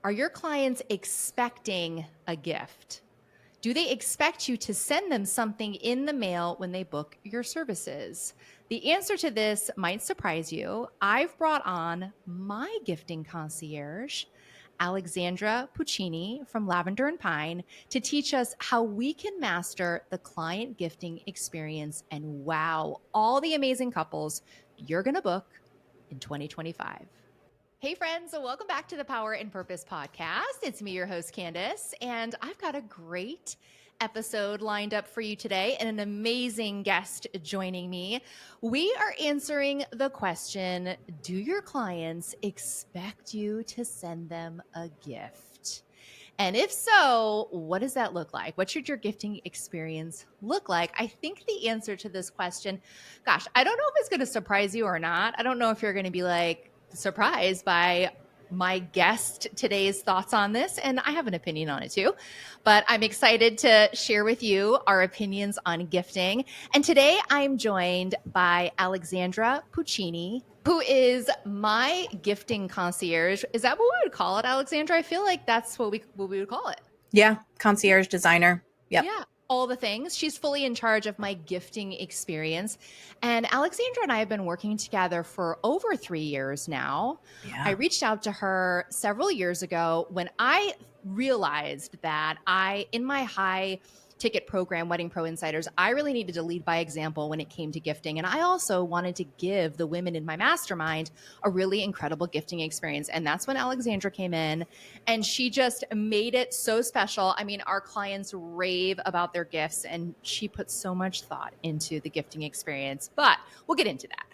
Are your clients expecting a gift? Do they expect you to send them something in the mail when they book your services? The answer to this might surprise you. I've brought on my gifting concierge, Alexandra Puccini from Lavender and Pine, to teach us how we can master the client gifting experience and wow all the amazing couples you're going to book in 2025. Hey, friends, so welcome back to the Power and Purpose podcast. It's me, your host, Candice, and I've got a great episode lined up for you today and an amazing guest joining me. We are answering the question, do your clients expect you to send them a gift? And if so, what does that look like? What should your gifting experience look like? I think the answer to this question, gosh, I don't know if it's going to surprise you or not. I don't know if you're going to be like surprised by my guest today's thoughts on this, and I have an opinion on it too. But I'm excited to share with you our opinions on gifting. And today I'm joined by Alexandra Puccini, who is my gifting concierge. Is that what we would call it, Alexandra? I feel like that's what we would call it. Yeah, concierge designer. Yep. Yeah, all the things. She's fully in charge of my gifting experience. And Alexandra and I have been working together for over 3 years now. Yeah. I reached out to her several years ago when I realized that in my high ticket program, Wedding Pro Insiders, I really needed to lead by example when it came to gifting. And I also wanted to give the women in my mastermind a really incredible gifting experience. And that's when Alexandra came in and she just made it so special. I mean, our clients rave about their gifts and she puts so much thought into the gifting experience, but we'll get into that.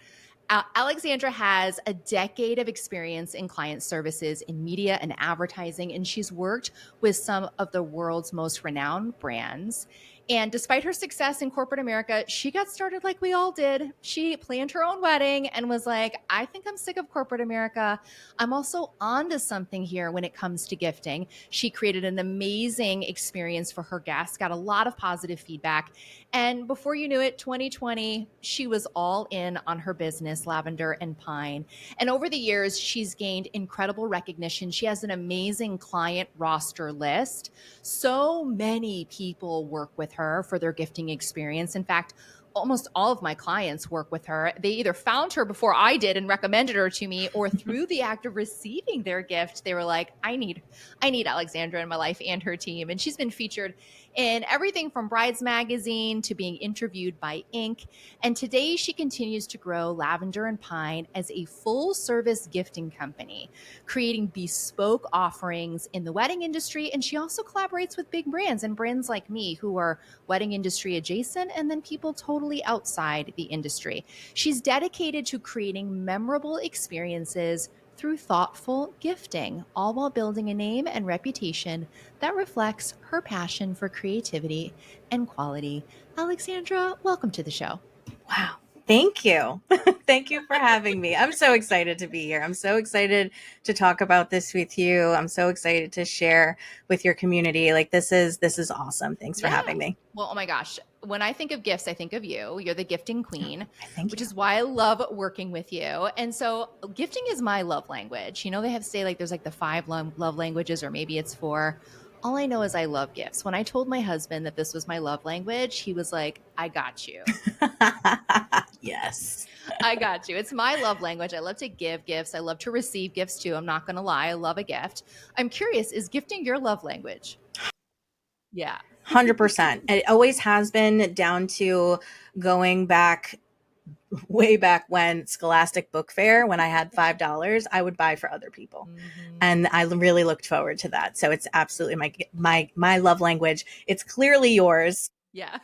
Alexandra has a decade of experience in client services in media and advertising, and she's worked with some of the world's most renowned brands. And despite her success in corporate America, she got started like we all did. She planned her own wedding and was like, I think I'm sick of corporate America. I'm also onto something here when it comes to gifting. She created an amazing experience for her guests, got a lot of positive feedback. And before you knew it, 2020, she was all in on her business, Lavender and Pine. And over the years, she's gained incredible recognition. She has an amazing client roster list. So many people work with her for their gifting experience. In fact, almost all of my clients work with her. They either found her before I did and recommended her to me, or through the act of receiving their gift, they were like, I need Alexandra in my life and her team. And she's been featured in everything from Brides Magazine to being interviewed by Inc. And today she continues to grow Lavender and Pine as a full service gifting company, creating bespoke offerings in the wedding industry. And she also collaborates with big brands and brands like me who are wedding industry adjacent and then people totally outside the industry. She's dedicated to creating memorable experiences through thoughtful gifting, all while building a name and reputation that reflects her passion for creativity and quality. Alexandra, welcome to the show. Wow. Thank you. Thank you for having me. I'm so excited to be here. I'm so excited to talk about this with you. I'm so excited to share with your community. Like this is awesome. Thanks for having me. Well, oh my gosh. When I think of gifts, I think of you. You're the gifting queen, Thank which you. is why I love working with you. And so gifting is my love language. You know, they have to say like there's like the 5 love languages, or maybe it's 4. All I know is I love gifts. When I told my husband that this was my love language, he was like, I got you. Yes. I got you. It's my love language. I love to give gifts. I love to receive gifts too. I'm not going to lie. I love a gift. I'm curious, is gifting your love language? Yeah. 100%. And it always has been, down to going back way back when Scholastic Book Fair, when I had $5, I would buy for other people. Mm-hmm. And I really looked forward to that. So it's absolutely my love language. It's clearly yours. Yeah.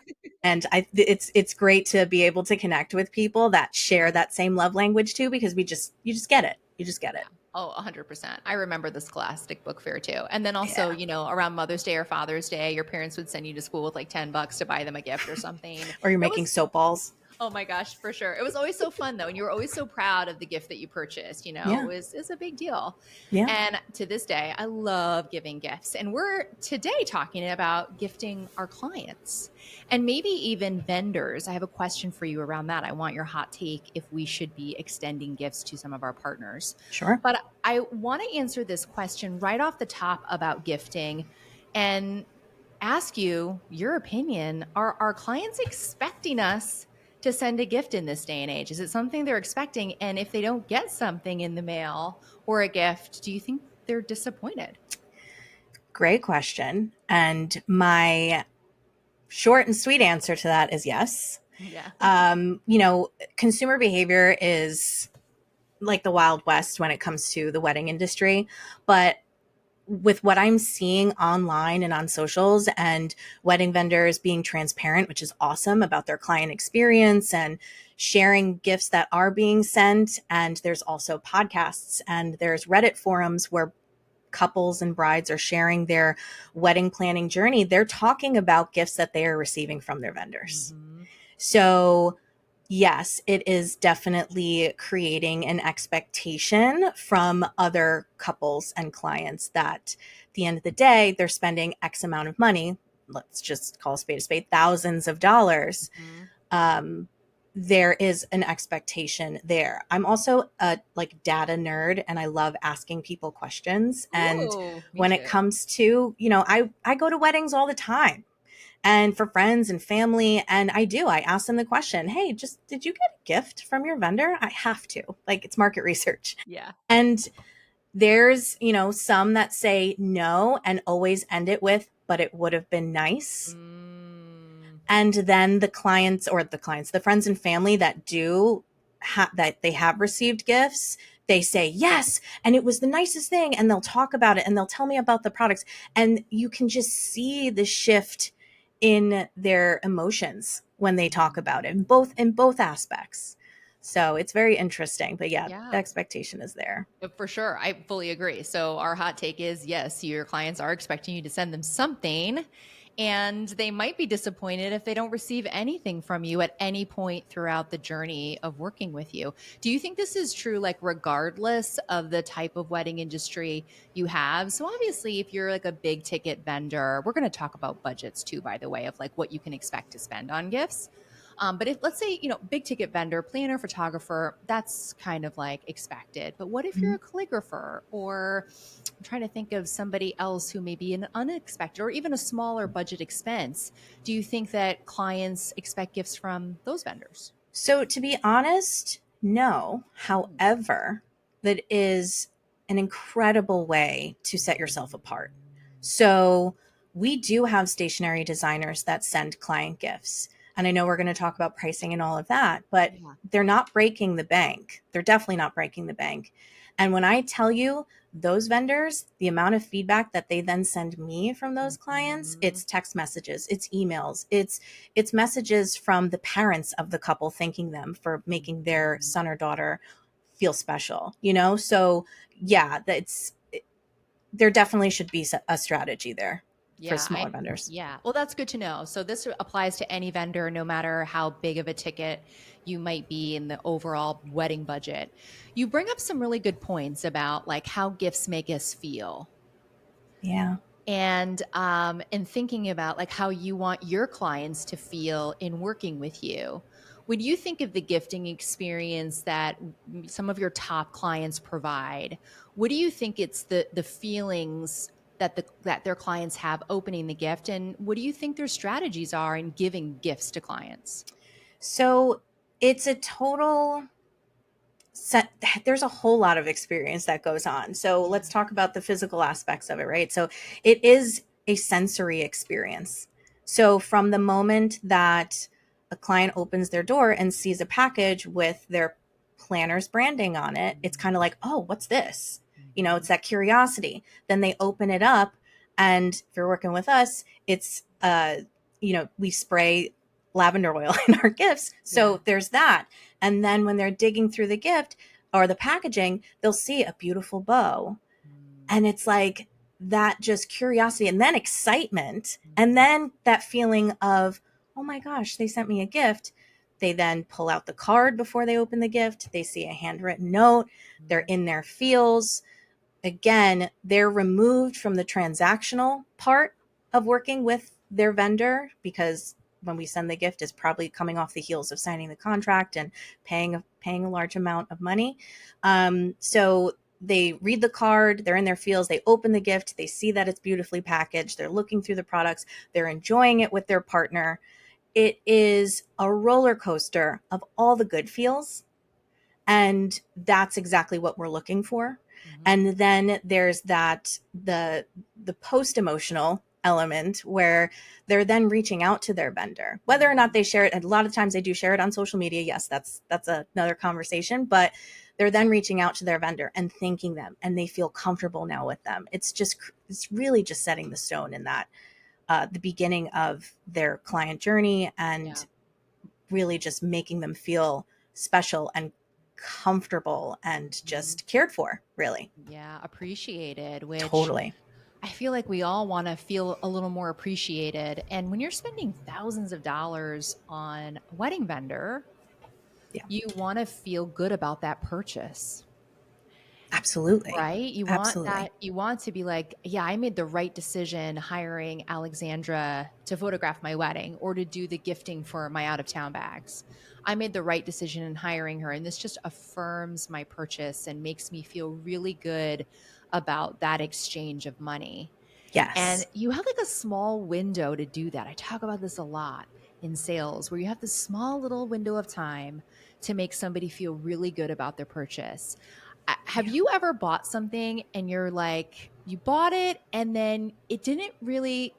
And it's great to be able to connect with people that share that same love language too, because you just get it. You just get it. Oh, 100%. I remember the Scholastic Book Fair too. And then also, you know, around Mother's Day or Father's Day, your parents would send you to school with like $10 to buy them a gift or something. Or you're making soap balls. Oh my gosh, for sure. It was always so fun though. And you were always so proud of the gift that you purchased. Yeah. It's a big deal. Yeah. And to this day, I love giving gifts. And we're today talking about gifting our clients and maybe even vendors. I have a question for you around that. I want your hot take if we should be extending gifts to some of our partners. Sure. But I want to answer this question right off the top about gifting and ask you your opinion. Are our clients expecting us to send a gift in this day and age? Is it something they're expecting? And if they don't get something in the mail or a gift, do you think they're disappointed? Great question. And my short and sweet answer to that is yes. Yeah. Consumer behavior is like the Wild West when it comes to the wedding industry. But with what I'm seeing online and on socials and wedding vendors being transparent, which is awesome about their client experience and sharing gifts that are being sent. And there's also podcasts and there's Reddit forums where couples and brides are sharing their wedding planning journey. They're talking about gifts that they are receiving from their vendors. Mm-hmm. So yes, it is definitely creating an expectation from other couples and clients that at the end of the day, they're spending X amount of money. Let's just call a spade, thousands of dollars. Mm-hmm. There is an expectation there. I'm also a data nerd and I love asking people questions. And Ooh, me when it too. comes to, I go to weddings all the time and for friends and family. And I ask them the question, hey, did you get a gift from your vendor? I have to, it's market research. Yeah. And there's, some that say no and always end it with, but it would have been nice. And then the friends and family that that they have received gifts, they say yes, and it was the nicest thing, and they'll talk about it and they'll tell me about the products, and you can just see the shift in their emotions when they talk about it in both aspects. So it's very interesting, but yeah, the Yeah. expectation is there. For sure. I fully agree. So, our hot take is yes, your clients are expecting you to send them something, and they might be disappointed if they don't receive anything from you at any point throughout the journey of working with you. Do you think this is true, regardless of the type of wedding industry you have? So, obviously, if you're like a big ticket vendor, we're going to talk about budgets too, by the way, of what you can expect to spend on gifts. But if, let's say, big ticket vendor, planner, photographer, that's kind of expected. But what if you're Mhm. a calligrapher, or I'm trying to think of somebody else who may be an unexpected or even a smaller budget expense? Do you think that clients expect gifts from those vendors? So, to be honest, no. However, that is an incredible way to set yourself apart. So, we do have stationery designers that send client gifts. And I know we're going to talk about pricing and all of that, but Yeah. they're not breaking the bank. They're definitely not breaking the bank. And when I tell you those vendors, the amount of feedback that they then send me from those clients, Mhm. it's text messages, it's emails, it's messages from the parents of the couple thanking them for making their son or daughter feel special, So yeah, there definitely should be a strategy there for Yeah, smaller vendors. yeah. Well, that's good to know. So this applies to any vendor, no matter how big of a ticket you might be in the overall wedding budget. You bring up some really good points about how gifts make us feel, Yeah. and thinking about how you want your clients to feel in working with you. When you think of the gifting experience that some of your top clients provide, what do you think it's the feelings that their clients have opening the gift, and what do you think their strategies are in giving gifts to clients? So it's a total set. There's a whole lot of experience that goes on. So let's talk about the physical aspects of it, right? So it is a sensory experience. So from the moment that a client opens their door and sees a package with their planner's branding on it, it's kind of like, oh, what's this? It's that curiosity. Then they open it up, and if you're working with us, it's we spray lavender oil in our gifts. So Yeah. there's that. And then when they're digging through the gift or the packaging, they'll see a beautiful bow. And it's like that, just curiosity and then excitement. And then that feeling of, oh my gosh, they sent me a gift. They then pull out the card before they open the gift. They see a handwritten note. They're in their feels. Again, they're removed from the transactional part of working with their vendor, because when we send the gift, it's probably coming off the heels of signing the contract and paying a large amount of money. So they read the card, they're in their feels, they open the gift, they see that it's beautifully packaged, they're looking through the products, they're enjoying it with their partner. It is a roller coaster of all the good feels. And that's exactly what we're looking for. Mm-hmm. And then there's the post emotional element where they're then reaching out to their vendor, whether or not they share it. And a lot of times they do share it on social media. Yes, that's another conversation, but they're then reaching out to their vendor and thanking them, and they feel comfortable now with them. It's really just setting the stone in that the beginning of their client journey, and really just making them feel special and comfortable and just cared for, really. Yeah, appreciated, which Totally. I feel like we all want to feel a little more appreciated. And when you're spending thousands of dollars on a wedding vendor, Yeah, you want to feel good about that purchase. absolutely. Right? Absolutely. You want to be like, yeah, I made the right decision hiring Alexandra to photograph my wedding or to do the gifting for my out of town bags. I made the right decision in hiring her. And this just affirms my purchase and makes me feel really good about that exchange of money. And Yes. you have like a small window to do that. I talk about this a lot in sales, where you have this small little window of time to make somebody feel really good about their purchase. Have Yeah. you ever bought something and you're like, you bought it and then it didn't really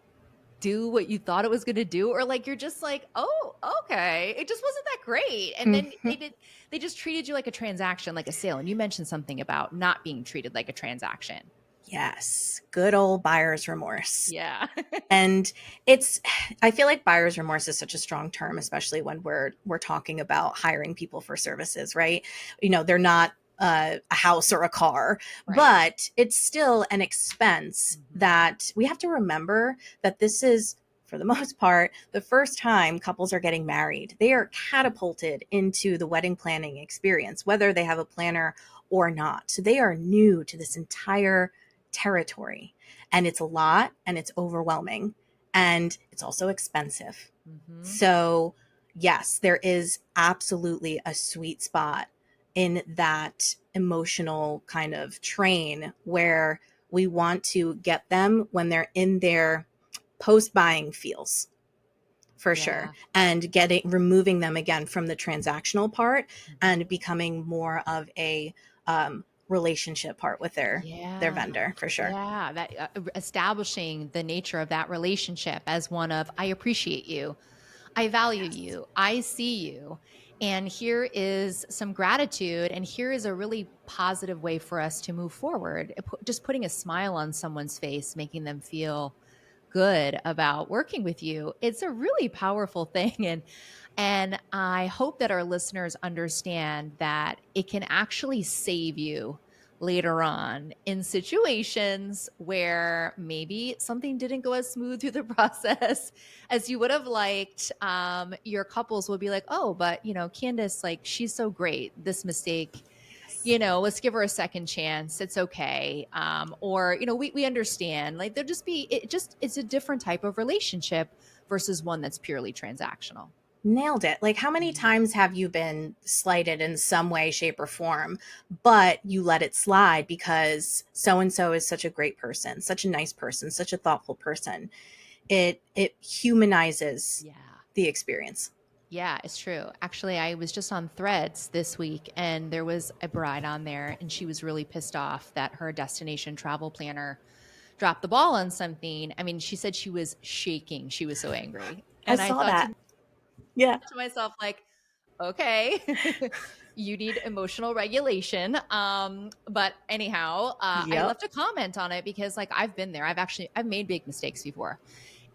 do what you thought it was going to do? Or like, you're just like, oh, okay, it just wasn't that great. And then Mhm. they just treated you like a transaction, like a sale. And you mentioned something about not being treated like a transaction. Yes. Good old buyer's remorse. Yeah. And I feel like buyer's remorse is such a strong term, especially when we're talking about hiring people for services, right? They're not a house or a car, Right. but it's still an expense Mhm. that we have to remember that this is, for the most part, the first time couples are getting married. They are catapulted into the wedding planning experience, whether they have a planner or not. So they are new to this entire territory, and it's a lot, and it's overwhelming, and it's also expensive. Mhm. So yes, there is absolutely a sweet spot in that emotional kind of train where we want to get them when they're in their post buying feels, for sure, Yeah. and removing them again from the transactional part Mhm. and becoming more of a relationship part with their Yeah. vendor, for sure. Yeah, that establishing the nature of that relationship as one of, I appreciate you, I value Yes. you, I see you, and here is some gratitude, and here is a really positive way for us to move forward. Just putting a smile on someone's face, making them feel good about working with you. It's a really powerful thing, and I hope that our listeners understand that it can actually save you later on in situations where maybe something didn't go as smooth through the process as you would have liked. Your couples will be like, oh, but Candice, like, she's so great. This mistake, Yes. let's give her a second chance. It's okay. Or, we understand. Like, there'll just be, it's a different type of relationship versus one that's purely transactional. Nailed it. Like, how many times have you been slighted in some way, shape, or form, but you let it slide because so and so is such a great person, such a nice person, such a thoughtful person? It humanizes Yeah. the experience. Yeah, it's true. Actually, I was just on Threads this week and there was a bride on there and she was really pissed off that her destination travel planner dropped the ball on something. I mean, she said she was shaking. She was so angry. I And I saw thought that. Yeah. to myself, like, okay, you need emotional regulation. But anyhow, I Yep. left a comment on it because, like, I've been there. I've made big mistakes before.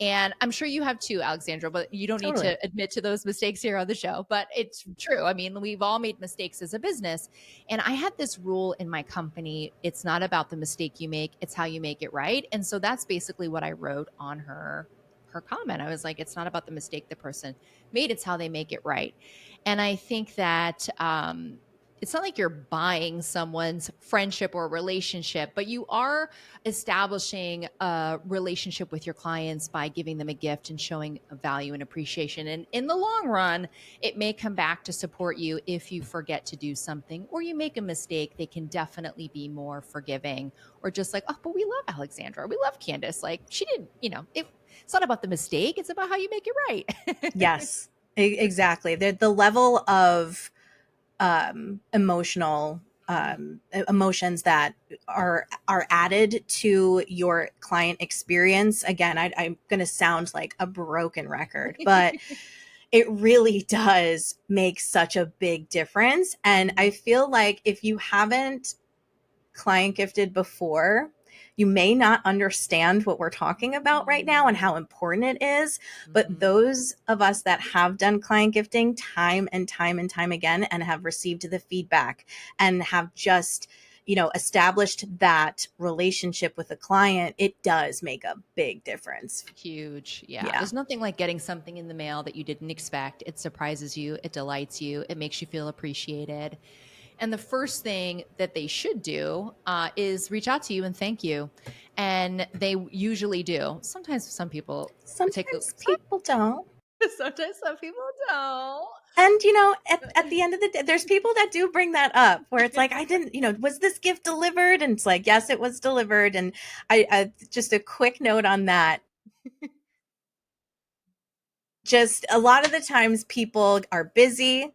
And I'm sure you have too, Alexandra, but you don't need Totally. to admit to those mistakes here on the show. But it's true. I mean, we've all made mistakes as a business. And I had this rule in my company: it's not about the mistake you make, it's how you make it right. And so that's basically what I wrote on her her comment. I was like, it's not about the mistake the person made, it's how they make it right. And I think that it's not like you're buying someone's friendship or relationship, but you are establishing a relationship with your clients by giving them a gift and showing a value and appreciation. And in the long run, it may come back to support you if you forget to do something or you make a mistake. They can definitely be more forgiving, or just like, oh, but we love Alexandra. We love Candice. Like, she didn't, it's not about the mistake. It's about how you make it right. Yes, exactly. The level of emotional emotions that are added to your client experience. Again, I'm going to sound like a broken record, but it really does make such a big difference. And I feel like if you haven't client gifted before, you may not understand what we're talking about right now and how important it is. But those of us that have done client gifting time and time and time again and have received the feedback and have just, established that relationship with a client, it does make a big difference. Huge. Yeah. There's nothing like getting something in the mail that you didn't expect. It surprises you. It delights you. It makes you feel appreciated. And the first thing that they should do is reach out to you and thank you. And they usually do. Sometimes some people People don't. Sometimes some people don't. And, at the end of the day, there's people that do bring that up where it's like, I didn't, was this gift delivered? And it's like, yes, it was delivered. And I just a quick note on that. Just a lot of the times people are busy.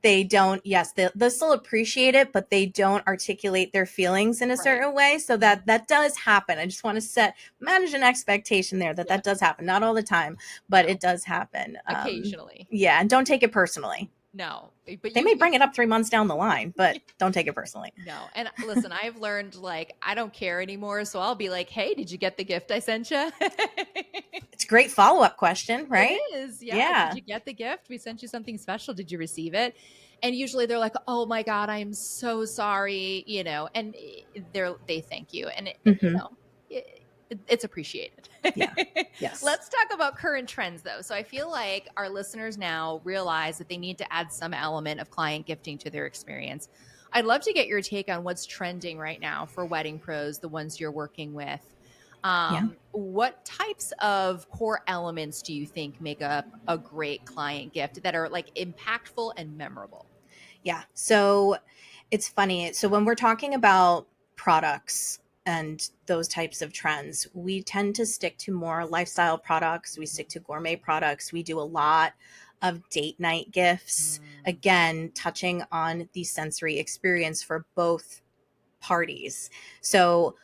They don't, yes, they'll still appreciate it, but they don't articulate their feelings in a certain way. So that does happen. I just want to manage an expectation there that does happen. Not all the time, but it does happen. Occasionally. Yeah. And don't take it personally. No, but they may bring it up 3 months down the line, but don't take it personally. No. And listen, I've learned, like, I don't care anymore. So I'll be like, hey, did you get the gift I sent you? It's a great follow-up question, right? It is. Yeah. Did you get the gift? We sent you something special. Did you receive it? And usually they're like, oh my God, I'm so sorry, and they thank you. And, it's appreciated. Yeah. Yes. Let's talk about current trends, though. So I feel like our listeners now realize that they need to add some element of client gifting to their experience. I'd love to get your take on what's trending right now for wedding pros, the ones you're working with. What types of core elements do you think make up a great client gift that are like impactful and memorable? Yeah. So it's funny. So when we're talking about products and those types of trends, we tend to stick to more lifestyle products. We stick to gourmet products. We do a lot of date night gifts, again, touching on the sensory experience for both parties. So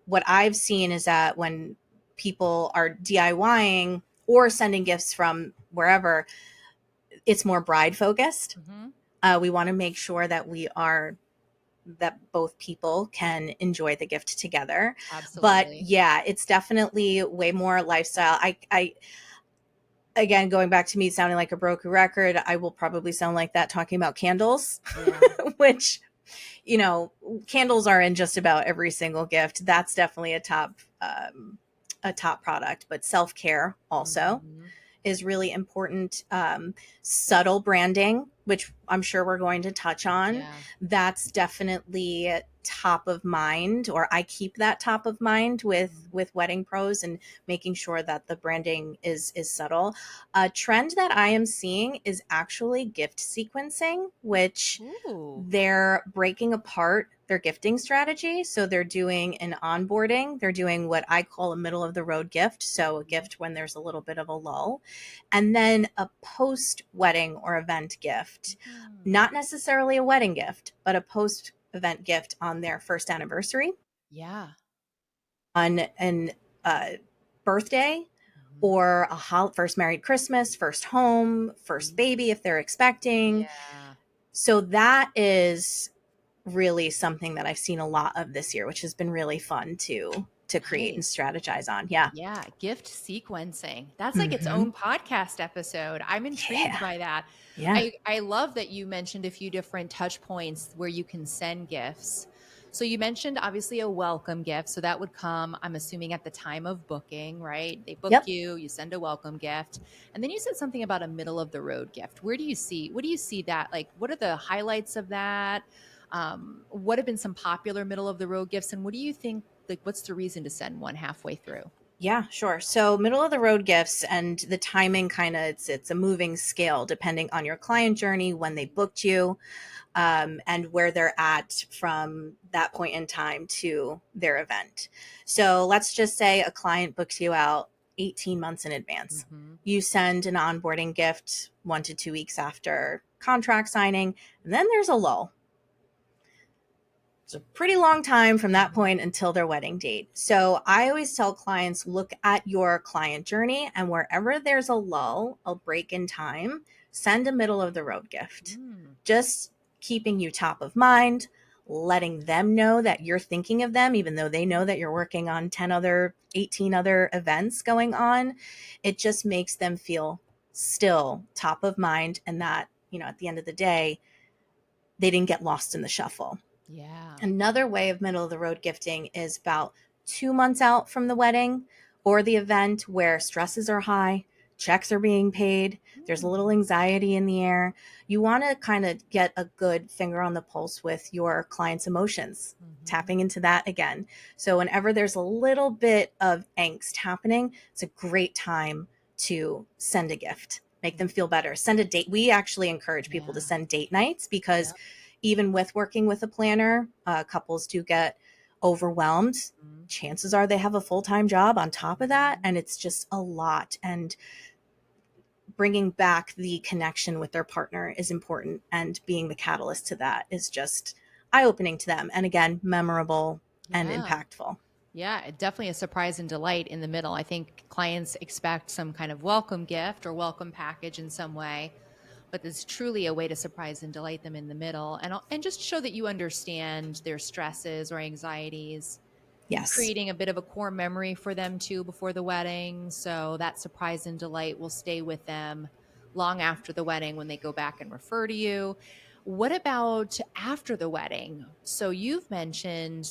what I've seen is that when people are DIYing or sending gifts from wherever, it's more bride focused. We want to make sure that that both people can enjoy the gift together. Absolutely. But yeah, it's definitely way more lifestyle. I again, going back to me sounding like a broken record, I will probably sound like that talking about candles, which, candles are in just about every single gift. That's definitely a top product, but self-care also is really important. Subtle branding, which I'm sure we're going to touch on. That's definitely top of mind, or I keep that top of mind with wedding pros and making sure that the branding is subtle. A trend that I am seeing is actually gift sequencing, which they're breaking apart their gifting strategy. So they're doing an onboarding. They're doing what I call a middle of the road gift. So a gift when there's a little bit of a lull, and then a post wedding or event gift, not necessarily a wedding gift, but a post event gift on their first anniversary. On an birthday, or a first married Christmas, first home, first baby, if they're expecting. So that is really something that I've seen a lot of this year, which has been really fun to create and strategize on. Yeah. Gift sequencing. That's like its own podcast episode. I'm intrigued by that. I love that you mentioned a few different touch points where you can send gifts. So you mentioned obviously a welcome gift. So that would come, I'm assuming, at the time of booking, right? They book Yep. you, you send a welcome gift. And then you said something about a middle of the road gift. What do you see that? Like, what are the highlights of that? What have been some popular middle of the road gifts? And what do you think, like, what's the reason to send one halfway through? Yeah, sure. So middle of the road gifts and the timing kind of it's a moving scale depending on your client journey, when they booked you, and where they're at from that point in time to their event. So let's just say a client books you out 18 months in advance. Mm-hmm. You send an onboarding gift 1 to 2 weeks after contract signing, and then there's a lull. It's a pretty long time from that point until their wedding date. So I always tell clients, look at your client journey, and wherever there's a lull, a break in time, send a middle of the road gift. Mm. Just keeping you top of mind, letting them know that you're thinking of them, even though they know that you're working on 18 other events going on. It just makes them feel still top of mind, and that, at the end of the day, they didn't get lost in the shuffle. Yeah. Another way of middle of the road gifting is about 2 months out from the wedding or the event, where stresses are high, checks are being paid, there's a little Mm. anxiety in the air. You want to kind of get a good finger on the pulse with your client's emotions, Mhm. tapping into that again. So whenever there's a little bit of angst happening, it's a great time to send a gift. Make them feel better. Send a date. We actually encourage people to Yeah. send date nights, because Yep. even with working with a planner, couples do get overwhelmed. Mhm. Chances are they have a full-time job on top of that, Mhm. and it's just a lot. And bringing back the connection with their partner is important, and being the catalyst to that is just eye-opening to them, and again, memorable and Yeah. impactful. Yeah, definitely a surprise and delight in the middle. I think clients expect some kind of welcome gift or welcome package in some way, but it's truly a way to surprise and delight them in the middle, and just show that you understand their stresses or anxieties, Yes. creating a bit of a core memory for them too before the wedding. So that surprise and delight will stay with them long after the wedding when they go back and refer to you. What about after the wedding? So you've mentioned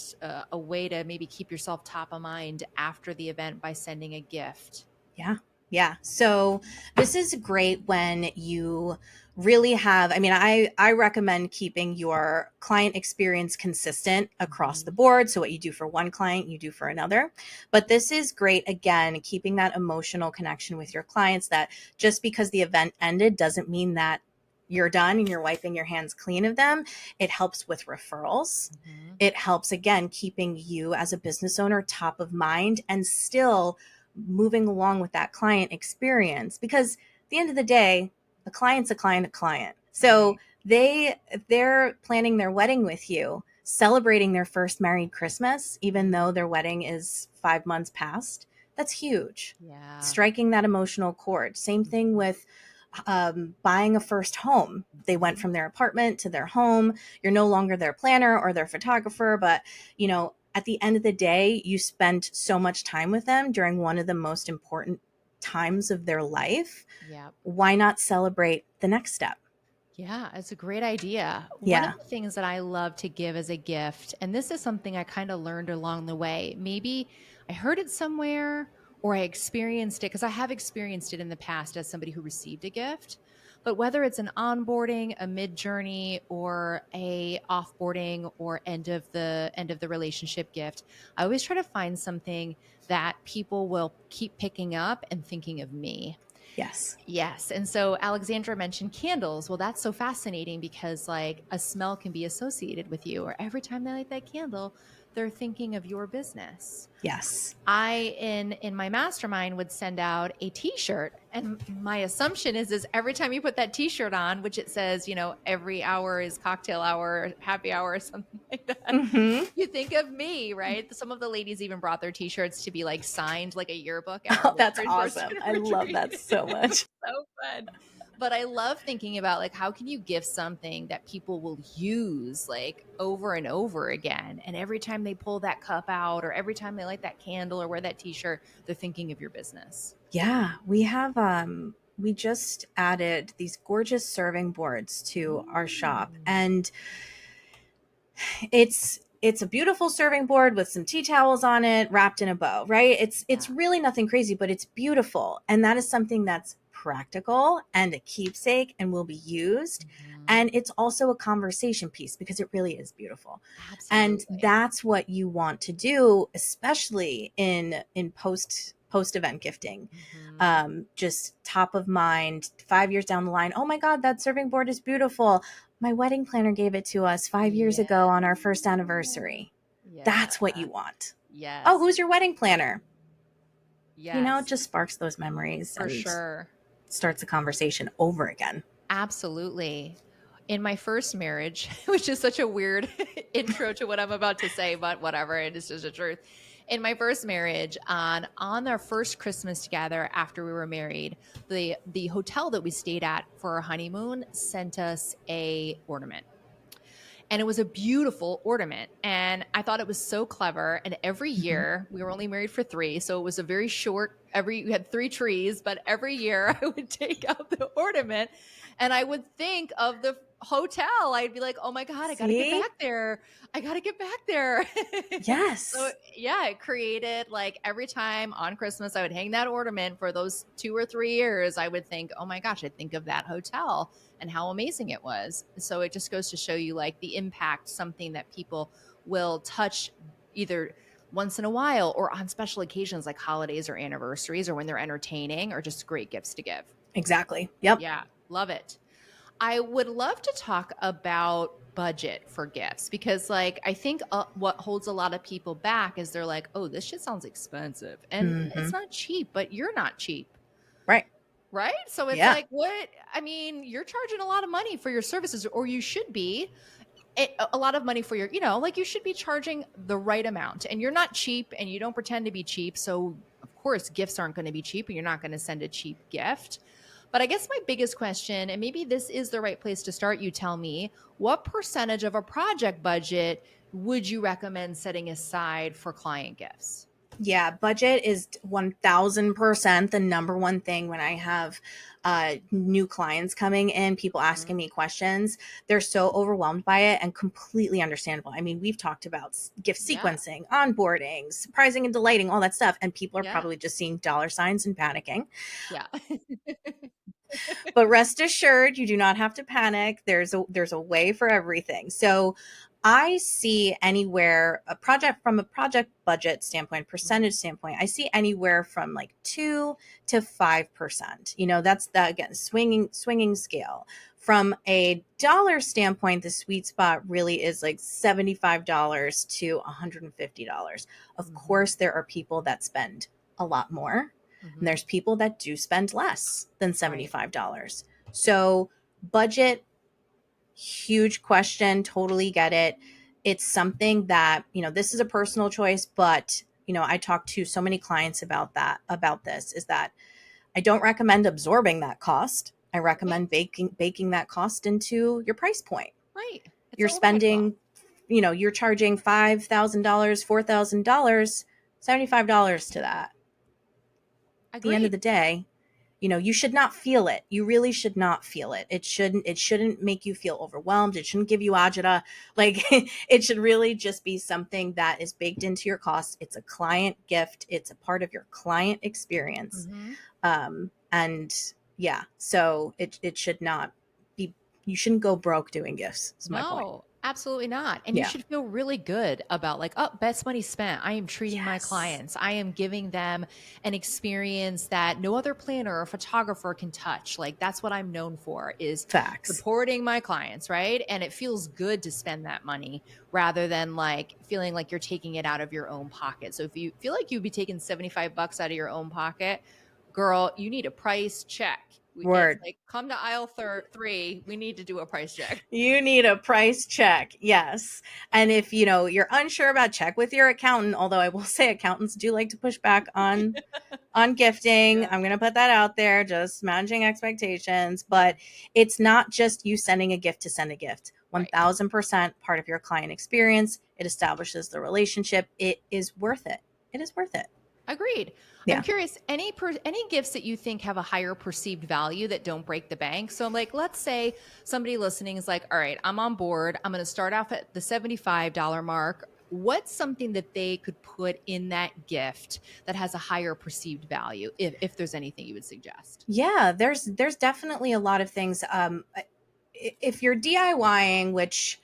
a way to maybe keep yourself top of mind after the event by sending a gift. Yeah. Yeah. So this is great when you really have, I recommend keeping your client experience consistent across the Mhm. board. So what you do for one client, you do for another. But this is great, again, keeping that emotional connection with your clients, that just because the event ended doesn't mean that you're done and you're wiping your hands clean of them. It helps with referrals. Mhm. It helps, again, keeping you as a business owner top of mind, and still moving along with that client experience, because at the end of the day, a client's a client, a client. So Right. they're planning their wedding with you, celebrating their first married Christmas, even though their wedding is 5 months past. That's huge. Yeah. Striking that emotional chord. Same thing Mhm. with buying a first home. They went Mhm. from their apartment to their home. You're no longer their planner or their photographer, but at the end of the day, you spent so much time with them during one of the most important times of their life. Yep. Why not celebrate the next step? Yeah, it's a great idea. One of Yeah. the things that I love to give as a gift, and this is something I kind of learned along the way, maybe I heard it somewhere or I experienced it, because I have experienced it in the past as somebody who received a gift. But whether it's an onboarding, a mid journey, or a offboarding or end of the relationship gift, I always try to find something that people will keep picking up and thinking of me. Yes. Yes. And so Alexandra mentioned candles. Well, that's so fascinating because like a smell can be associated with you, or every time they light that candle, they're thinking of your business. Yes. I in my mastermind would send out a t-shirt, and my assumption is every time you put that t-shirt on, which it says, every hour is cocktail hour, happy hour or something like that, Mm-hmm. you think of me, right? Some of the ladies even brought their t-shirts to be like signed like a yearbook at our Oh, that's very first awesome. I love anniversary. that so much. So fun. But I love thinking about like how can you gift something that people will use like over and over again, and every time they pull that cup out or every time they light that candle or wear that t-shirt, they're thinking of your business. Yeah, we just added these gorgeous serving boards to our shop, Mm. and it's it's a beautiful serving board with some tea towels on it, wrapped in a bow, right? It's Yeah. really nothing crazy, but it's beautiful. And that is something that's practical and a keepsake and will be used. Mhm. And it's also a conversation piece because it really is beautiful. And Absolutely. that's what you want to do, especially in post event gifting. Mhm. Just top of mind, 5 years down the line. Oh my God, that serving board is beautiful. My wedding planner gave it to us 5 years Yeah. ago on our first anniversary. Yeah. That's what you want. Oh, Yes. who's your wedding planner? It Yes. just sparks those memories For and sure. starts a conversation over again. Absolutely. In my first marriage, which is such a weird intro to what I'm about to say, but whatever, it is just the truth. In my first marriage, on our first Christmas together after we were married, the hotel that we stayed at for our honeymoon sent us a ornament. And it was a beautiful ornament. And I thought it was so clever. And every Mhm. year, we were only married for 3, so it was a very short, we had 3 trees, but every year I would take out the ornament and I would think of the hotel. I'd be like, oh my God, I got to get See? back there. I got to get back there. So, Yes. yeah, it created like every time on Christmas, I would hang that ornament for those 2 or 3 years. I would think, oh my gosh, I think of that hotel and how amazing it was. So it just goes to show you like the impact, something that people will touch either once in a while or on special occasions like holidays or anniversaries or when they're entertaining or just great gifts to give. Exactly. Yep. Yeah, love it. I would love to talk about budget for gifts because like I think what holds a lot of people back is they're like, "Oh, this shit sounds expensive." And Hmm. it's not cheap, but you're not cheap. Right. Right? So it's Yeah. like, what? I mean, you're charging a lot of money for your services, or you should be a lot of money for your, like you should be charging the right amount. And you're not cheap and you don't pretend to be cheap. So, of course, gifts aren't going to be cheap and you're not going to send a cheap gift. But I guess my biggest question, and maybe this is the right place to start, you tell me, what percentage of a project budget would you recommend setting aside for client gifts? Yeah, budget is 1000% the number one thing when I have new clients coming in, people Mhm. asking me questions. They're so overwhelmed by it and completely understandable. I mean, we've talked about gift Yeah. sequencing, onboarding, surprising and delighting, all that stuff. And people are Yeah. probably just seeing dollar signs and panicking. Yeah. But rest assured, you do not have to panic. There's a way for everything. So I see anywhere from a project budget standpoint, percentage standpoint, I see anywhere from like 2 to 5%. That's the again swinging scale. From a dollar standpoint, the sweet spot really is like $75 to $150. Of Mhm. course, there are people that spend a lot more. And Mhm. there's people that do spend less than Right. $75. So, budget, huge question. Totally get it. It's something that, this is a personal choice, but, I talk to so many clients about this is that I don't recommend absorbing that cost. I Right. recommend baking that cost into your price point. Right. It's You're an overhead cost. spending, you're charging $5,000, $4,000, $75 to that. At the end of Agreed. the day, you should not feel it. You really should not feel it. It shouldn't make you feel overwhelmed. It shouldn't give you agita. Like it should really just be something that is baked into your cost. It's a client gift. It's a part of your client experience. Mhm. And yeah, so it should not be, you shouldn't go broke doing gifts is my point. No, absolutely not. And you Yeah. should feel really good about like, oh, best money spent. I am treating my Yes. clients. I am giving them an experience that no other planner or photographer can touch. Like that's what I'm known for is Facts. supporting my clients, right? And it feels good to spend that money rather than like feeling like you're taking it out of your own pocket. So if you feel like you'd be taking 75 bucks out of your own pocket, girl, you need a price check. It's Word. like come to aisle 3. We need to do a price check. You need a price check. Yes. And if you're unsure about, check with your accountant, although I will say accountants do like to push back on gifting. Yeah. I'm going to put that out there, just managing expectations, but it's not just you sending a gift to send a gift. Right. 1000% part of your client experience. It establishes the relationship. It is worth it. It is worth it. Agreed. I'm Yeah. curious, any gifts that you think have a higher perceived value that don't break the bank? So, like, let's say somebody listening is like, all right, I'm on board. I'm going to start off at the $75 mark. What's something that they could put in that gift that has a higher perceived value, if there's anything you would suggest? Yeah, there's definitely a lot of things. If you're DIYing, which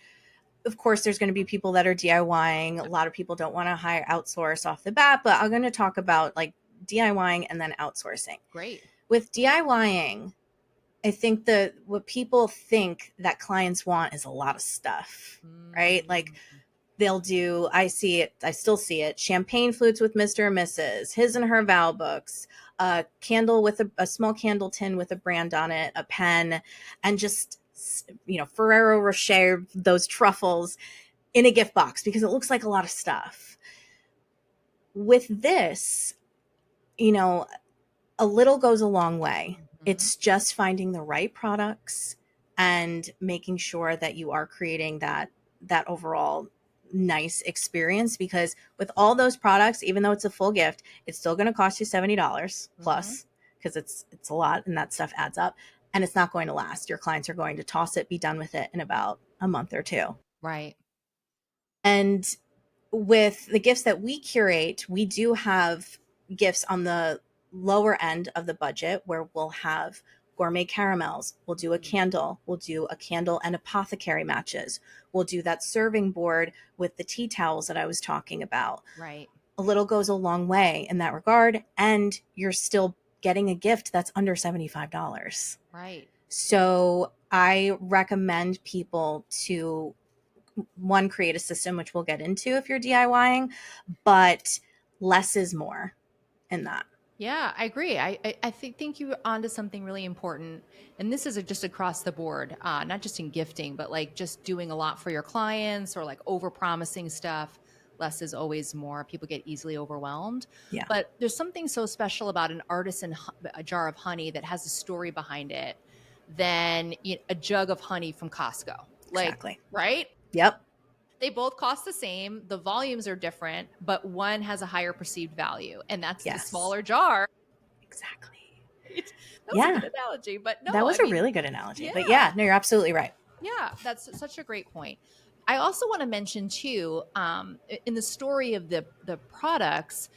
of course there's going to be people that are DIYing. A lot of people don't want to hire outsource off the bat, but I'm going to talk about like DIYing and then outsourcing. Great. With DIYing, I think that what people think that clients want is a lot of stuff, right? Like Mm, they'll do, I see it, I still see it, champagne flutes with Mr. and Mrs., his and her vow books, a candle with a small candle tin with a brand on it, a pen, and just, Ferrero Rocher, those truffles in a gift box because it looks like a lot of stuff. With this, you know, a little goes a long way. mhm. It's just finding the right products and making sure that you are creating that overall nice experience, because with all those products, even though it's a full gift, it's still going to cost you $70 Mhm. plus, because it's a lot and that stuff adds up, and it's not going to last. Your clients are going to toss it, be done with it in about a month or two. Right. And with the gifts that we curate, we do have gifts on the lower end of the budget where we'll have gourmet caramels. We'll do a Mm, candle. We'll do a candle and apothecary matches. We'll do that serving board with the tea towels that I was talking about. right. A little goes a long way in that regard. And you're still getting a gift that's under $75. Right. So I recommend people to, one, create a system, which we'll get into if you're DIYing, but less is more in that. Yeah, I agree. I think you're onto something really important, and this is just across the board, not just in gifting, but like just doing a lot for your clients or like over promising stuff. Less is always more. People get easily overwhelmed, Yeah, but there's something so special about an artisan a jar of honey that has a story behind it than a jug of honey from Costco. Like, exactly. right? Yep. They both cost the same. The volumes are different, but one has a higher perceived value, and that's the Yes, smaller jar. exactly. That was a Yeah, good analogy, but that no, I was a mean, really good analogy. But yeah, yeah, no, you're absolutely right. yeah, that's such a great point. I also want to mention too, in the story of the products,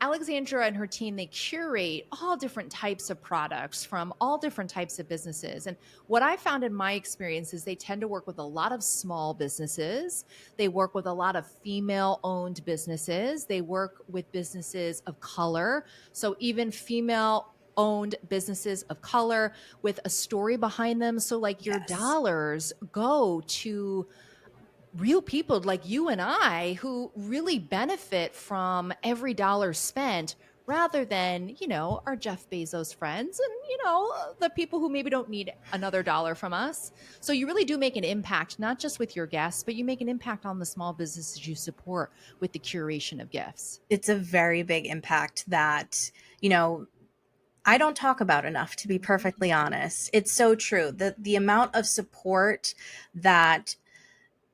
Alexandra and her team, they curate all different types of products from all different types of businesses. And what I found in my experience is they tend to work with a lot of small businesses. They work with a lot of female owned businesses. They work with businesses of color. So even female owned businesses of color with a story behind them. So, like, your Yes. dollars go to real people like you and I who really benefit from every dollar spent rather than, our Jeff Bezos friends and, the people who maybe don't need another dollar from us. So you really do make an impact, not just with your guests, but you make an impact on the small businesses you support with the curation of gifts. It's a very big impact that, you know, I don't talk about enough, to be perfectly honest. It's so true. The amount of support that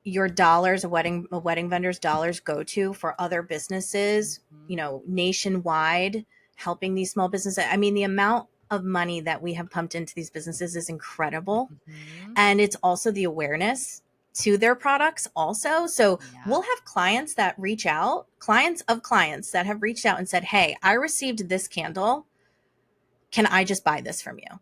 your dollars, a wedding vendor's dollars go to for other businesses, Mhm. nationwide, helping these small businesses. I mean, the amount of money that we have pumped into these businesses is incredible. Mhm. And it's also the awareness to their products also. So Yeah. we'll have clients that reach out, clients of clients that have reached out and said, "Hey, I received this candle. Can I just buy this from you?"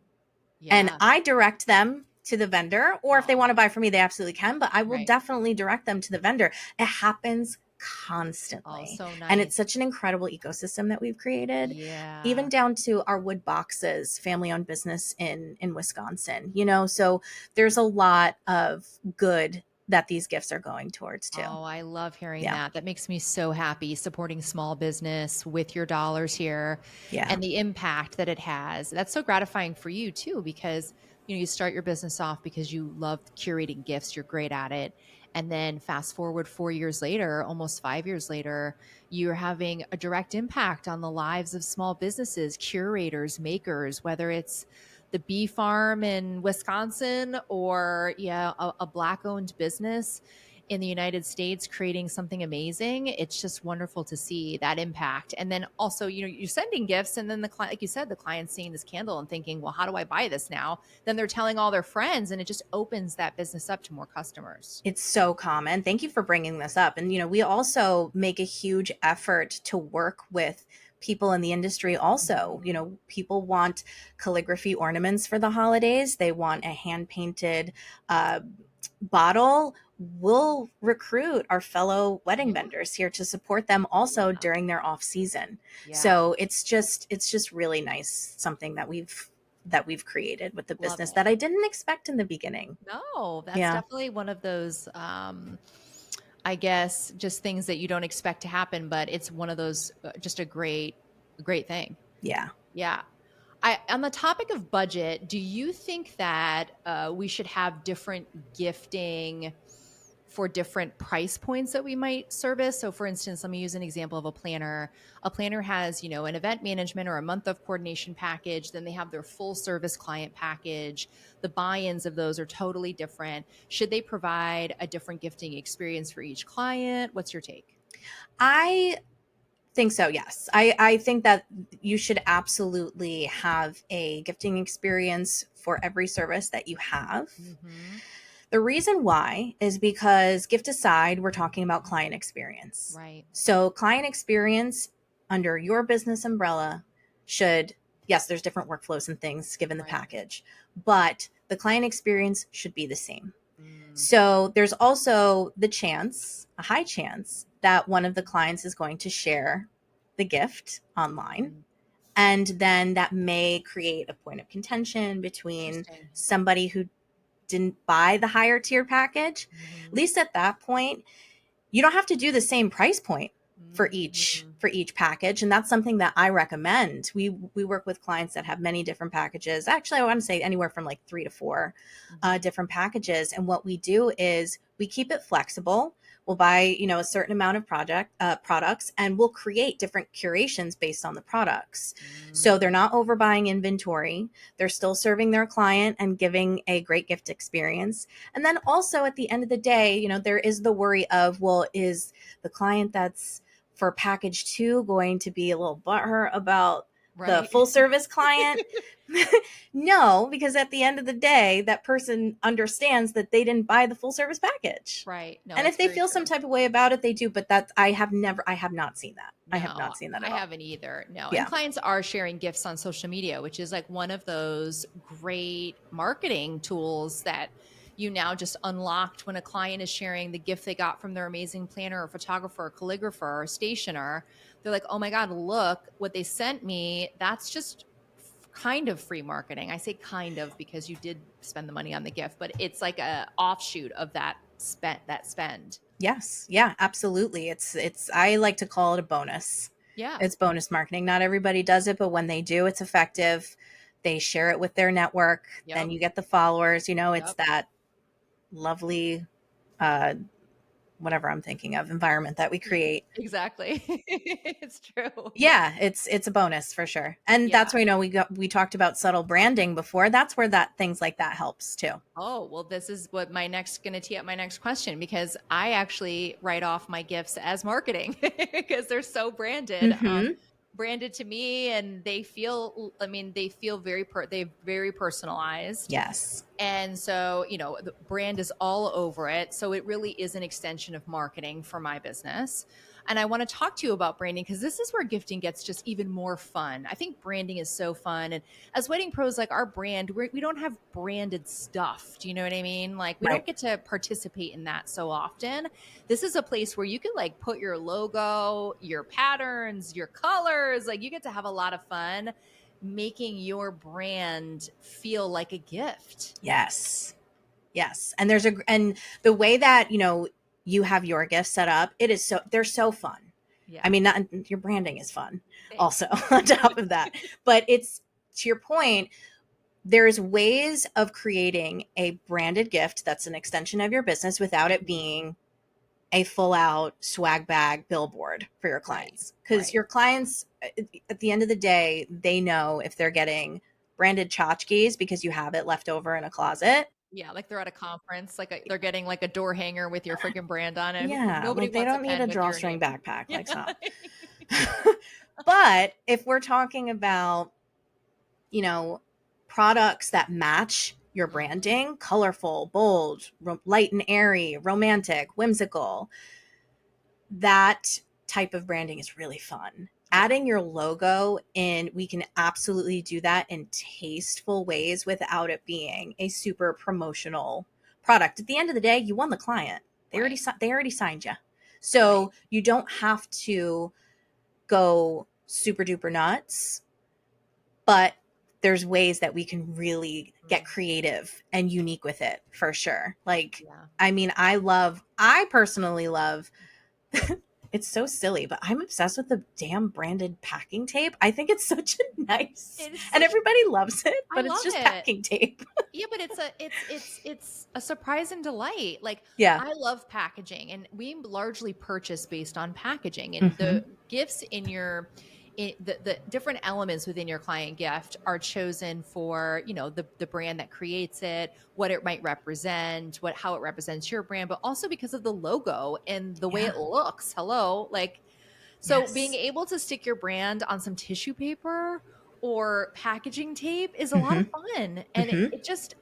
And Yeah. I direct them to the vendor, or if they want to Oh, buy from me, they absolutely can, but I will right. definitely direct them to the vendor. It happens Oh, constantly. so And it's nice. such an incredible ecosystem that we've created, even Yeah. down to our wood boxes, family owned business in Wisconsin, so there's a lot of good that these gifts are going towards too. Oh, I love hearing Yeah. that. That makes me so happy supporting small business with your dollars here Yeah. and the impact that it has. That's so gratifying for you too, because you start your business off because you love curating gifts, you're great at it. And then fast forward 4 years later, almost 5 years later, you're having a direct impact on the lives of small businesses, curators, makers, whether it's the bee farm in Wisconsin or, yeah, a black owned business. in the United States creating something amazing, it's just wonderful to see that impact. And then also, you're sending gifts, and then the client, like you said, the client's seeing this candle and thinking, well, how do I buy this now? Then they're telling all their friends, and it just opens that business up to more customers. It's so common. Thank you for bringing this up. And, we also make a huge effort to work with people in the industry also. People want calligraphy ornaments for the holidays. They want a hand painted bottle. We'll recruit our fellow wedding vendors here to support them also during their off season. So it's just really nice, something that we've created with the business that I didn't expect in the beginning. No, that's definitely one of those, I guess, just things that you don't expect to happen, but it's one of those, just a great thing. Yeah. Yeah. On the topic of budget, do you think that we should have different gifting for different price points that we might service? So for instance, let me use an example of a planner. A planner has, an event management or a month of coordination package. Then they have their full service client package. The buy-ins of those are totally different. Should they provide a different gifting experience for each client? What's your take? I think so. Yes. I think that you should absolutely have a gifting experience for every service that you have. Mm-hmm. The reason why is because, gift aside, we're talking about client experience. Right. So client experience under your business umbrella should, yes, there's different workflows and things given the package, but the client experience should be the same. So there's also the chance, a high chance, that one of the clients is going to share the gift online. And then that may create a point of contention between somebody who didn't buy the higher tier package. At least at that point, you don't have to do the same price point for each package. And that's something that I recommend. We work with clients that have many different packages. Actually, I want to say anywhere from like 3 to 4 different packages. And what we do is we keep it flexible. We'll buy, a certain amount of products, and we'll create different curations based on the products. So they're not overbuying inventory. They're still serving their client and giving a great gift experience. And then also at the end of the day, there is the worry of, well, is the client that's for package 2 going to be a little butthurt about the full service client? No, because at the end of the day, that person understands that they didn't buy the full service package. Right. No, and if they feel some type of way about it, they do. But I have not seen that. No, I have not seen that at all. I haven't either. No. Yeah. And clients are sharing gifts on social media, which is like one of those great marketing tools that you now just unlocked when a client is sharing the gift they got from their amazing planner or photographer or calligrapher or stationer. They're like, oh my God, look what they sent me. That's just kind of free marketing. I say kind of because you did spend the money on the gift, but it's like a offshoot of that spend. Yes. Yeah, absolutely. I like to call it a bonus. Yeah. It's bonus marketing. Not everybody does it, but when they do, it's effective. They share it with their network. Then you get the followers, it's that lovely, whatever I'm thinking of, environment that we create. Exactly. It's true. Yeah, it's a bonus for sure. And that's where, we talked about subtle branding before. That's where things like that helps too. Oh, well, this is what going to tee up my next question, because I actually write off my gifts as marketing because they're so branded. Branded to me, and they feel very personalized. Yes. And so, the brand is all over it. So it really is an extension of marketing for my business. And I want to talk to you about branding, because this is where gifting gets just even more fun. I think branding is so fun. And as wedding pros, like our brand, we don't have branded stuff. Do you know what I mean? Like we don't get to participate in that so often. This is a place where you can like put your logo, your patterns, your colors, like you get to have a lot of fun making your brand feel like a gift. Yes. Yes. And and the way that, you have your gift set up, they're so fun. Yeah. I mean, your branding is fun. Thanks. Also on top of that, but it's, to your point, there's ways of creating a branded gift that's an extension of your business without it being a full out swag bag billboard for your clients. Because your clients, at the end of the day, they know if they're getting branded tchotchkes because you have it left over in a closet, Yeah, like they're at a conference, like they're getting like a door hanger with your freaking brand on it. Yeah, Nobody like they wants a don't need pen a with your drawstring name. backpack. Yeah. Like, stop. But if we're talking about, you know, products that match your Mhm. branding, colorful, bold, light and airy, romantic, whimsical, that type of branding is really fun. Yeah. Adding your logo in, we can absolutely do that in tasteful ways without it being a super promotional product. At the end of the day, you won the client. Right. They already signed you. Right. So you don't have to go super duper nuts, but there's ways that we can really get Mhm. creative and unique with it for sure. Like, Yeah. I mean, I personally love, it's so silly, but I'm obsessed with the damn branded packing tape. I think it's such a nice, It's and such everybody loves it, I but it's love just it. packing tape. Yeah, but it's a surprise and delight. Like Yeah. I love packaging and we largely purchase based on packaging and Hmm. the gifts in your the different elements within your client gift are chosen for, the brand that creates it, what it might represent, what how it represents your brand, but also because of the logo and the way Yeah. it looks. Hello, like so being Yes. able to stick your brand on some tissue paper or packaging tape is a lot Hmm. of fun. And Hmm.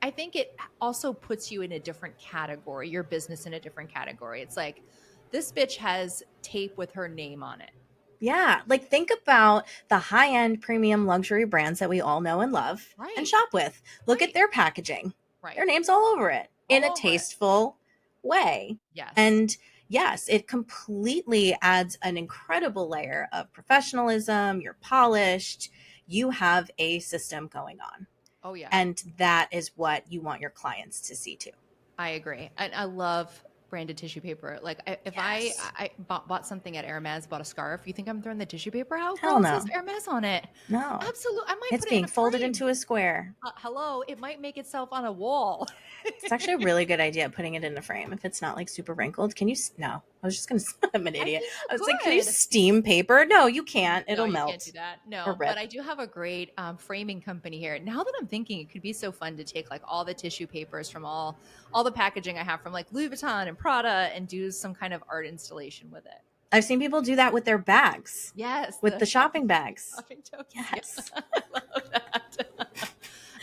I think it also puts you in a different category, your business in a different category. It's like, this bitch has tape with her name on it. Yeah. Like, think about the high end premium luxury brands that we all know and love and Right. shop with. Look at Right. their packaging, Right. their name's all over it in All a over it. tasteful way. Yes. And yes, it completely adds an incredible layer of professionalism. You're polished, you have a system going on. Oh, yeah. And that is what you want your clients to see too. I agree. And I love branded tissue paper. Like if Yes. I bought something at Hermes, bought a scarf, you think I'm throwing the tissue paper out? Girl, Hell it says no. Hermes on it. No. Absolutely. I might It's put it in being a folded frame. into a square. Hello, it might make itself on a wall. It's actually a really good idea putting it in a frame if it's not like super wrinkled. Can you? No, I was just gonna. I'm an I idiot. think I you was like, can you could. steam paper? No, you can't. No, It'll you can't do melt that. or No, but rip. I do have a great framing company here. Now that I'm thinking, it could be so fun to take like all the tissue papers from all the packaging I have from like Louis Vuitton and Prada and do some kind of art installation with it. I've seen people do that with their bags, Yes, with the the shopping bags. shopping tokens. Yeah, Yes. I love that.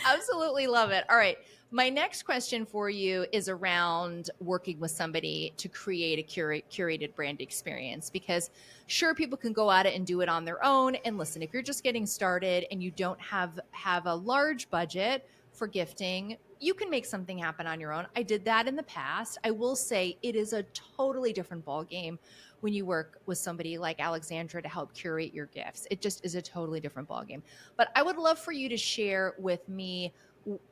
Absolutely love it. All right. My next question for you is around working with somebody to create a curated brand experience because sure people can go at it and do it on their own, and listen, if you're just getting started and you don't have a large budget for gifting, you can make something happen on your own. I did that in the past. I will say it is a totally different ball game when you work with somebody like Alexandra to help curate your gifts. It just is a totally different ballgame. But I would love for you to share with me,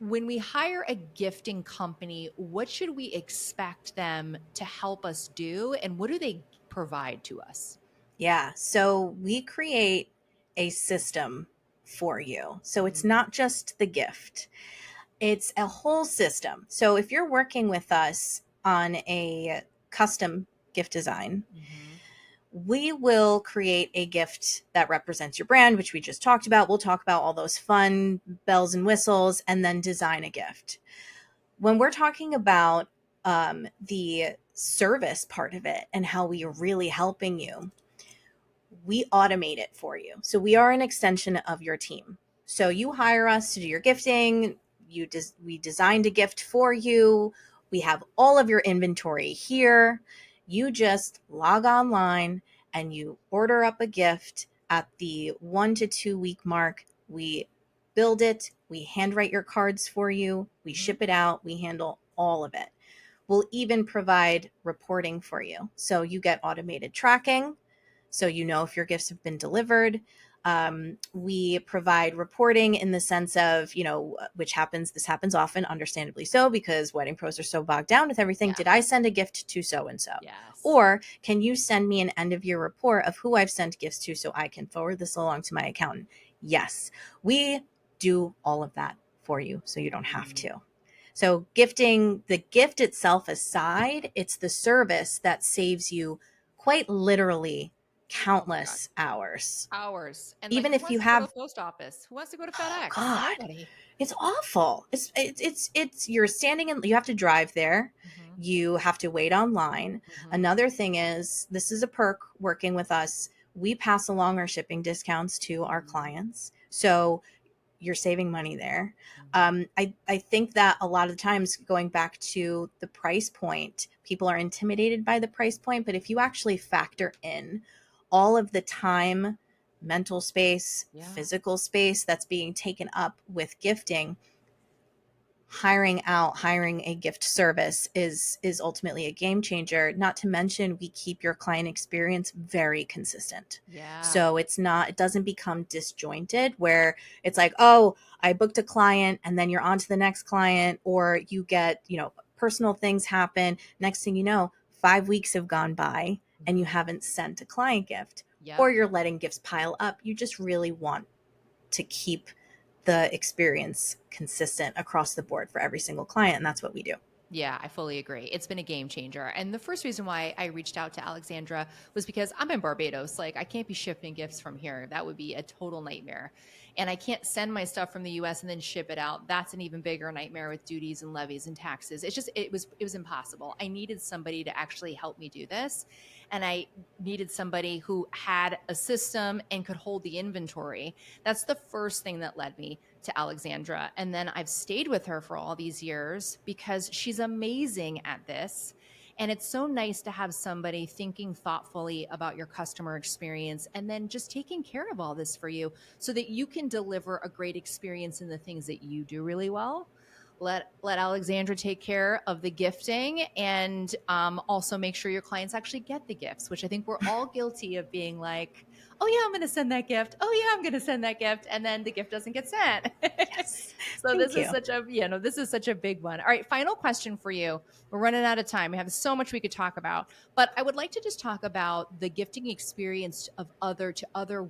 when we hire a gifting company, what should we expect them to help us do and what do they provide to us? Yeah. So we create a system for you. So it's Mhm. not just the gift, it's a whole system. So if you're working with us on a custom gift design, Mhm. we will create a gift that represents your brand, which we just talked about. We'll talk about all those fun bells and whistles and then design a gift. When we're talking about the service part of it and how we are really helping you, we automate it for you. So we are an extension of your team. So you hire us to do your gifting. We designed a gift for you. We have all of your inventory here. You just log online and you order up a gift at the 1 to 2 week mark. We build it. We handwrite your cards for you. We Mhm. ship it out. We handle all of it. We'll even provide reporting for you. So you get automated tracking so you know if your gifts have been delivered. We provide reporting in the sense of, this happens often, understandably so, because wedding pros are so bogged down with everything. Yeah. Did I send a gift to so and so? Yes. Or can you send me an end of year report of who I've sent gifts to so I can forward this along to my accountant? Yes, we do all of that for you so you don't have Mhm. to. So, gifting, the gift itself aside, it's the service that saves you quite literally Oh my God. countless hours. Hours. And like, Even who if you wants to go to have, the post office? Who wants to go to oh FedEx? God, Nobody. it's awful. It's you're standing in, you have to drive there. Hmm. You have to wait online. Hmm. Another thing is, this is a perk working with us. We pass along our shipping discounts to our Hmm. clients. So you're saving money there. Hmm. I think that a lot of times, going back to the price point, people are intimidated by the price point. But if you actually factor in all of the time, mental space, Yeah. physical space that's being taken up with gifting, hiring a gift service is ultimately a game changer. Not to mention, we keep your client experience very consistent, Yeah. so it doesn't become disjointed where it's like, oh, I booked a client and then you're on to the next client, or you get, personal things happen, next thing you know, 5 weeks have gone by and you Hmm. haven't sent a client gift, or Yep. you're letting gifts pile up. You just really want to keep the experience consistent across the board for every single client. And that's what we do. Yeah, I fully agree. It's been a game changer. And the first reason why I reached out to Alexandra was because I'm in Barbados. Like, I can't be shipping gifts from here. That would be a total nightmare. And I can't send my stuff from the US and then ship it out. That's an even bigger nightmare with duties and levies and taxes. It was impossible. I needed somebody to actually help me do this. And I needed somebody who had a system and could hold the inventory. That's the first thing that led me to Alexandra. And then I've stayed with her for all these years because she's amazing at this. And it's so nice to have somebody thinking thoughtfully about your customer experience and then just taking care of all this for you so that you can deliver a great experience in the things that you do really well. Let Alexandra take care of the gifting and also make sure your clients actually get the gifts, which I think we're all guilty of being like, oh yeah, I'm going to send that gift. Oh yeah, I'm going to send that gift. And then the gift doesn't get sent. Yes. So Thank you. this is such a big one. All right. Final question for you. We're running out of time. We have so much we could talk about, but I would like to just talk about the gifting experience of other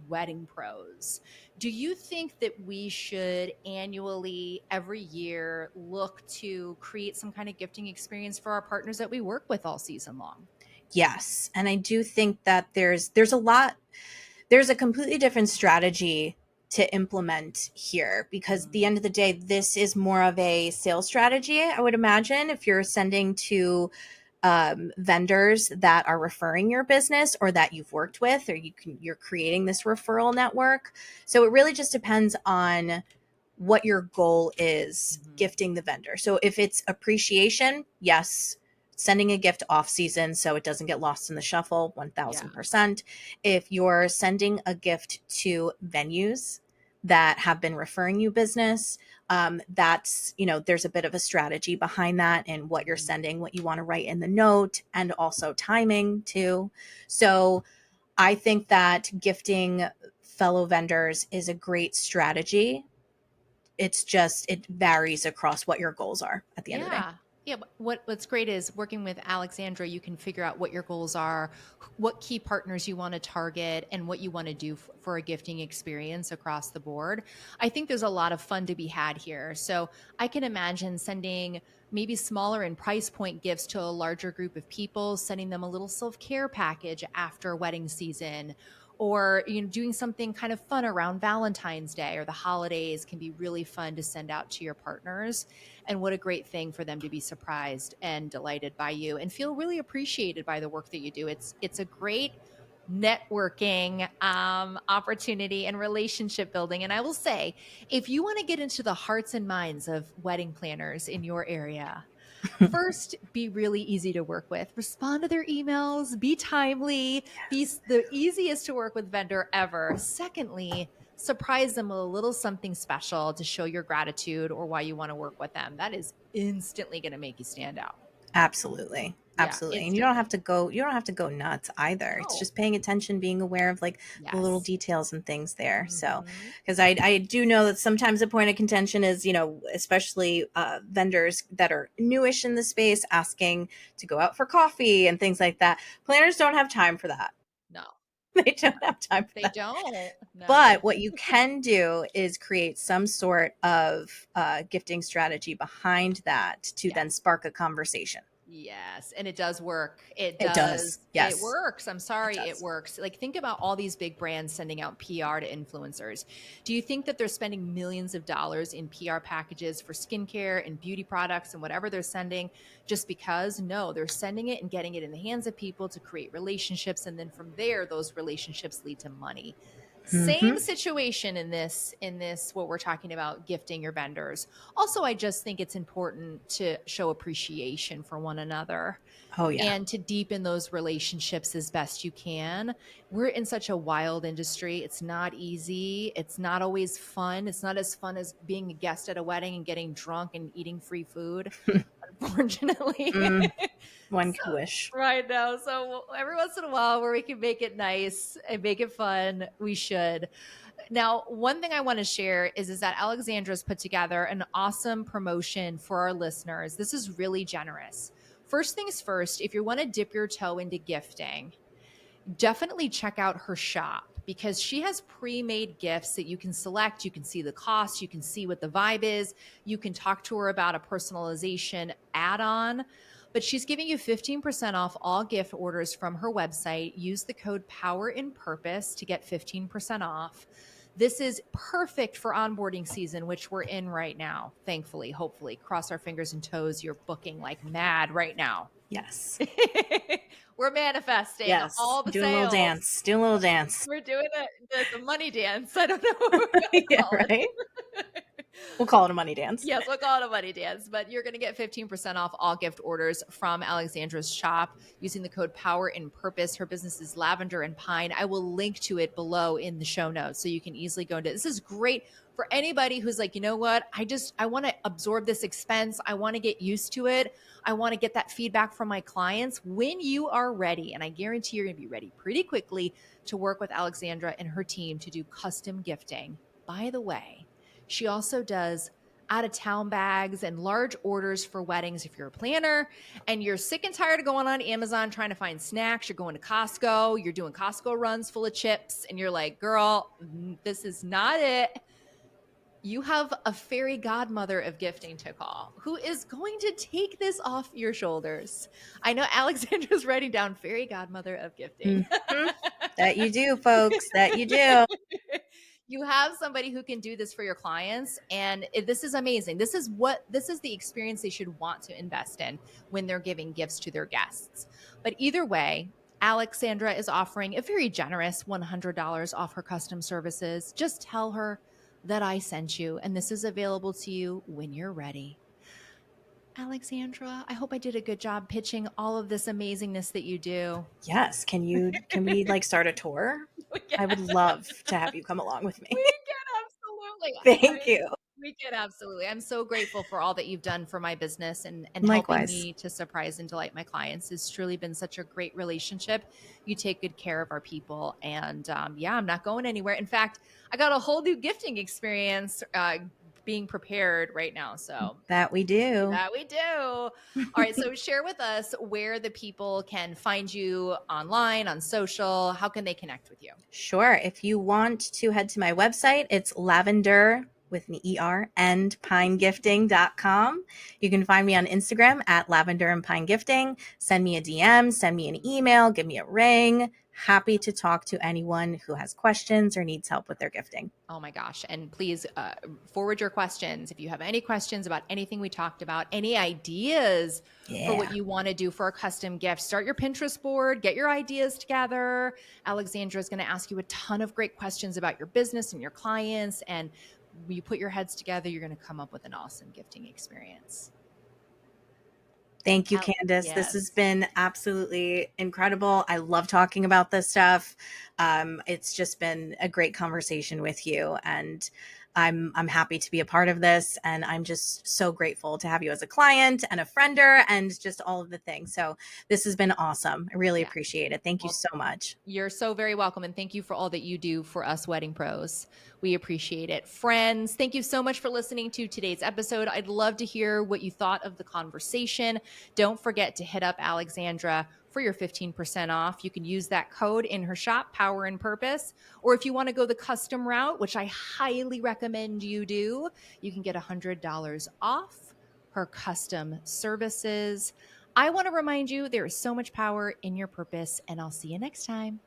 wedding pros. Do you think that we should annually, every year, look to create some kind of gifting experience for our partners that we work with all season long? Yes. And I do think that there's a completely different strategy to implement here, because at the Mm, end of the day, this is more of a sales strategy, I would imagine, if you're sending to vendors that are referring your business or that you've worked with, or you're creating this referral network. So it really just depends on what your goal is mhm. gifting the vendor. So if it's appreciation, yes, sending a gift off season so it doesn't get lost in the shuffle, Yeah. 1000%. If you're sending a gift to venues that have been referring you business, that's, there's a bit of a strategy behind that, and what you're Mhm. sending, what you want to write in the note, and also timing too. So I think that gifting fellow vendors is a great strategy. It's just, it varies across what your goals are at the end of the day. Yeah. Yeah. But what's great is working with Alexandra, you can figure out what your goals are, what key partners you want to target, and what you want to do for a gifting experience across the board. I think there's a lot of fun to be had here. So I can imagine sending maybe smaller in price point gifts to a larger group of people, sending them a little self-care package after wedding season, or doing something kind of fun around Valentine's Day or the holidays can be really fun to send out to your partners. And what a great thing for them to be surprised and delighted by you and feel really appreciated by the work that you do. It's a great networking opportunity and relationship building. And I will say, if you want to get into the hearts and minds of wedding planners in your area, first, be really easy to work with. Respond to their emails, be timely, be Yes. the easiest to work with vendor ever. Secondly, surprise them with a little something special to show your gratitude or why you want to work with them. That is instantly going to make you stand out. Absolutely. Yeah, Absolutely. And instantly. you don't have to go nuts either. It's No. just paying attention, being aware of like the little Yes. details and things there. So, Hmm. because I do know that sometimes a point of contention is, especially vendors that are newish in the space asking to go out for coffee and things like that. Planners don't have time for that. No, They no, don't have time for they that. don't. But No. what you can do is create some sort of gifting strategy behind that to Yeah. then spark a conversation. Yes, and it does work. It It does. does. It Yes, works. I'm it sorry, it does. works. Like think about all these big brands sending out PR to influencers. Do you think that they're spending millions of dollars in PR packages for skincare and beauty products and whatever they're sending just because? No, they're sending it and getting it in the hands of people to create relationships, and then from there those relationships lead to money. Same Hmm. situation in this what we're talking about, gifting your vendors. Also, I just think it's important to show appreciation for one another Oh yeah. and to deepen those relationships as best you can. We're in such a wild industry. It's not easy. It's not always fun. It's not as fun as being a guest at a wedding and getting drunk and eating free food, unfortunately. Mm, one So, could wish. right now. So every once in a while where we can make it nice and make it fun, we should. Now, one thing I want to share is that Alexandra's put together an awesome promotion for our listeners. This is really generous. First things first, if you want to dip your toe into gifting, definitely check out her shop because she has pre-made gifts that you can select. You can see the cost, you can see what the vibe is, you can talk to her about a personalization add-on. But she's giving you 15% off all gift orders from her website. Use the code Power in Purpose to get 15% off. This is perfect for onboarding season, which we're in right now. Thankfully, hopefully, cross our fingers and toes. You're booking like mad right now. Yes. We're manifesting Yes. all the Doing a little sales. dance. Doing a little dance. We're doing the money dance. I don't know what we're gonna Yeah, call right. it. We'll call it a money dance. Yes, we'll call it a money dance, but you're going to get 15% off all gift orders from Alexandra's shop using the code Power in Purpose. Her business is Lavender and Pine. I will link to it below in the show notes so you can easily go into it. This is great for anybody who's like, you know what? I want to absorb this expense. I want to get used to it. I want to get that feedback from my clients when you are ready. And I guarantee you're going to be ready pretty quickly to work with Alexandra and her team to do custom gifting. By the way, she also does out of town bags and large orders for weddings. If you're a planner and you're sick and tired of going on Amazon trying to find snacks, you're going to Costco, you're doing Costco runs full of chips, and you're like, girl, this is not it. You have a fairy godmother of gifting to call who is going to take this off your shoulders. I know Alexandra's writing down fairy godmother of gifting. Hmm. That you do, folks. That you do. You have somebody who can do this for your clients, and this is amazing. This is the experience they should want to invest in when they're giving gifts to their guests. But either way, Alexandra is offering a very generous $100 off her custom services. Just tell her that I sent you, and this is available to you when you're ready. Alexandra, I hope I did a good job pitching all of this amazingness that you do. Yes. Can we like start a tour? I would love to have you come along with me. We can absolutely. Thank you. We can absolutely. I'm so grateful for all that you've done for my business and helping Likewise. me to surprise and delight my clients. It's truly been such a great relationship. You take good care of our people. And yeah, I'm not going anywhere. In fact, I got a whole new gifting experience being prepared right now. So That we do. that we do. All right. So share with us where the people can find you online, on social. How can they connect with you? Sure. If you want to head to my website, it's lavender with an ER and pinegifting.com. You can find me on Instagram at Lavender and Pine Gifting. Send me a DM, send me an email, give me a ring. Happy to talk to anyone who has questions or needs help with their gifting. Oh my gosh. And please forward your questions. If you have any questions about anything we talked about, any ideas for what you want to do for a custom gift, start your Pinterest board, get your ideas together. Alexandra is going to ask you a ton of great questions about your business and your clients. And when you put your heads together, you're going to come up with an awesome gifting experience. Thank you, Candice. Yes. This has been absolutely incredible. I love talking about this stuff. It's just been a great conversation with you, and I'm happy to be a part of this. And I'm just so grateful to have you as a client and a friender and just all of the things. So this has been awesome. I really appreciate it. Thank you so much. You're so very welcome. And thank you for all that you do for us wedding pros. We appreciate it. Friends, thank you so much for listening to today's episode. I'd love to hear what you thought of the conversation. Don't forget to hit up Alexandra for your 15% off. You can use that code in her shop, Power and Purpose. Or if you want to go the custom route, which I highly recommend you do, you can get $100 off her custom services. I want to remind you there is so much power in your purpose, and I'll see you next time.